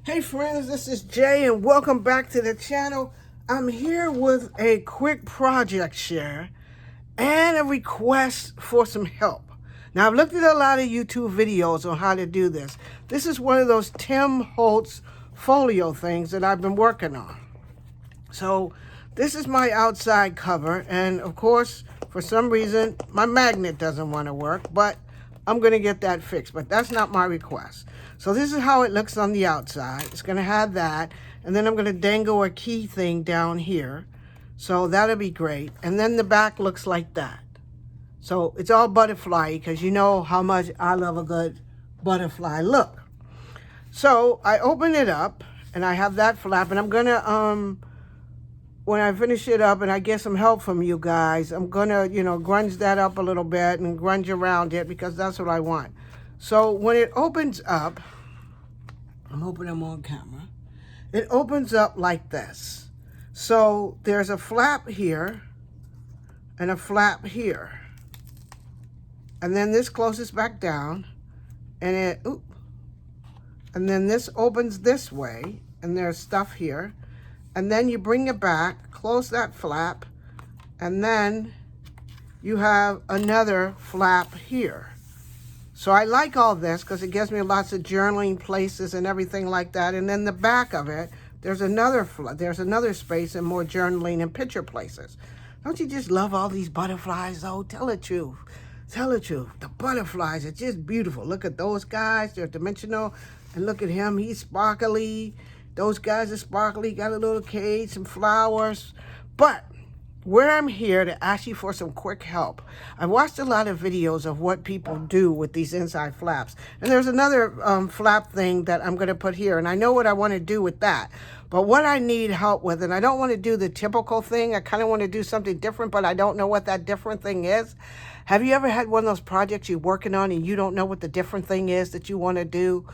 Hey friends, this is Jay and welcome back to the channel. I'm here with a quick project share and a request for some help. Now I've looked at a lot of YouTube videos on how to do this. This is one of those Tim Holtz folio things that I've been working on. So this is my outside cover, and of course for some reason my magnet doesn't want to work, but I'm going to get that fixed, but that's not my request. So this is how it looks on the outside. It's going to have that, and then I'm going to dangle a key thing down here. So that'll be great. And then the back looks like that. So it's all butterfly because you know how much I love a good butterfly look. So I open it up and I have that flap, and I'm going to when I finish it up and I get some help from you guys, I'm gonna, grunge that up a little bit and grunge around it because that's what I want. So when it opens up, I'm hoping I'm on camera, it opens up like this. So there's a flap here and a flap here. And then this closes back down and and then this opens this way and there's stuff here. And then you bring it back, close that flap, and then you have another flap here. So I like all this because it gives me lots of journaling places and everything like that. And then the back of it, there's another space and more journaling and picture places. Don't you just love all these butterflies though? Tell the truth. Tell the truth. The butterflies are just beautiful. Look at those guys. They're dimensional. And look at him. He's sparkly. Those guys are sparkly, got a little cage, some flowers. But where I'm here to ask you for some quick help, I watched a lot of videos of what people do with these inside flaps. And there's another flap thing that I'm going to put here. And I know what I want to do with that. But what I need help with, and I don't want to do the typical thing. I kind of want to do something different, but I don't know what that different thing is. Have you ever had one of those projects you're working on and you don't know what the different thing is that you want to do?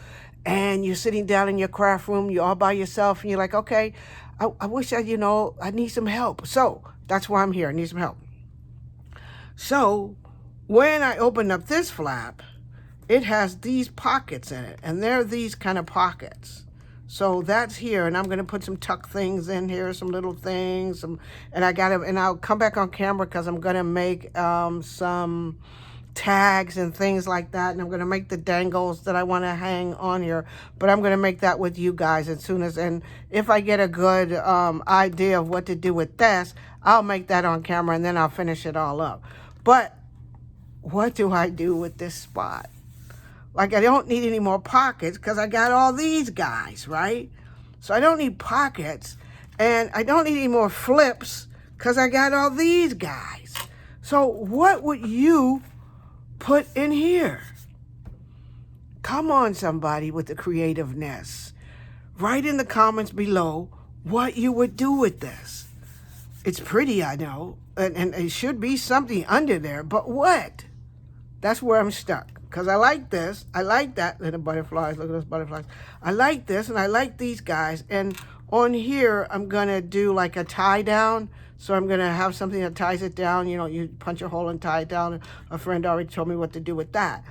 And you're sitting down in your craft room, you're all by yourself, and you're like, okay, I wish I need some help. So that's why I'm here. I need some help. So when I open up this flap, it has these pockets in it, and they're these kind of pockets. So that's here, and I'm going to put some tuck things in here, some little things, and I'll come back on camera because I'm going to make some tags and things like that, and I'm going to make the dangles that I want to hang on here, but I'm going to make that with you guys as soon as, and if I get a good idea of what to do with this, I'll make that on camera and then I'll finish it all up. But what do I do with this spot? Like, I don't need any more pockets because I got all these guys, right? So I don't need pockets, and I don't need any more flips because I got all these guys. So what would you put in here? Come on, somebody with the creativeness. Write in the comments below what you would do with this. It's pretty, I know, and it should be something under there, but what? That's where I'm stuck. Because I like this, I like that. Little butterflies, look at those butterflies. I like this, and I like these guys. And on here, I'm going to do like a tie down. So I'm going to have something that ties it down. You know, you punch a hole and tie it down. A friend already told me what to do with that.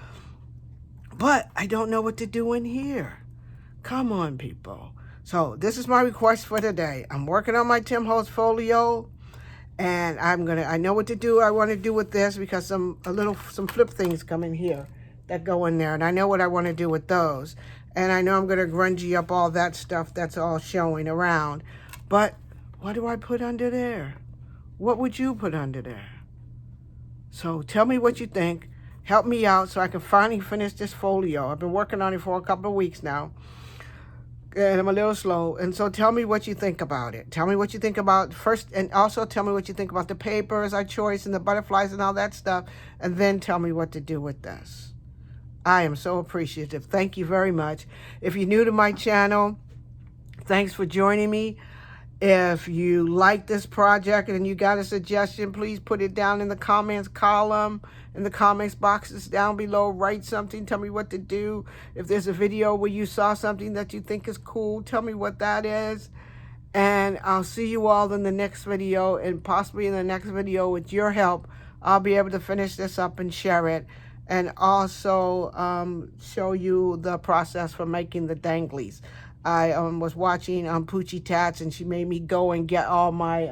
But I don't know what to do in here. Come on, people. So this is my request for today. I'm working on my Tim Holtz folio. And I know what to do. I want to do with this because some flip things come in here that go in there. And I know what I want to do with those. And I know I'm going to grungy up all that stuff that's all showing around. But what do I put under there? What would you put under there? So tell me what you think. Help me out so I can finally finish this folio. I've been working on it for a couple of weeks now. And I'm a little slow. And so tell me what you think about it. Tell me what you think about first, and also tell me what you think about the papers I chose and the butterflies and all that stuff. And then tell me what to do with this. I am so appreciative. Thank you very much. If you're new to my channel, thanks for joining me. If you like this project and you got a suggestion, please put it down in the comments column, in the comments boxes down below. Write something. Tell me what to do. If there's a video where you saw something that you think is cool, tell me what that is. And I'll see you all in the next video, and possibly in the next video with your help, I'll be able to finish this up and share it. And also show you the process for making the danglies. I was watching Poochie Tats, and she made me go and get all my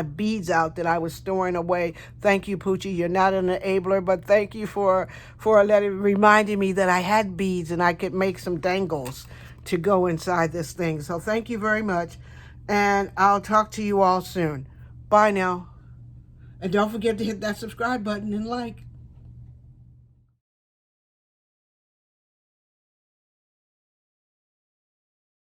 beads out that I was storing away. Thank you, Poochie. You're not an enabler, but thank you for reminding me that I had beads and I could make some dangles to go inside this thing. So thank you very much, and I'll talk to you all soon. Bye now. And don't forget to hit that subscribe button and like.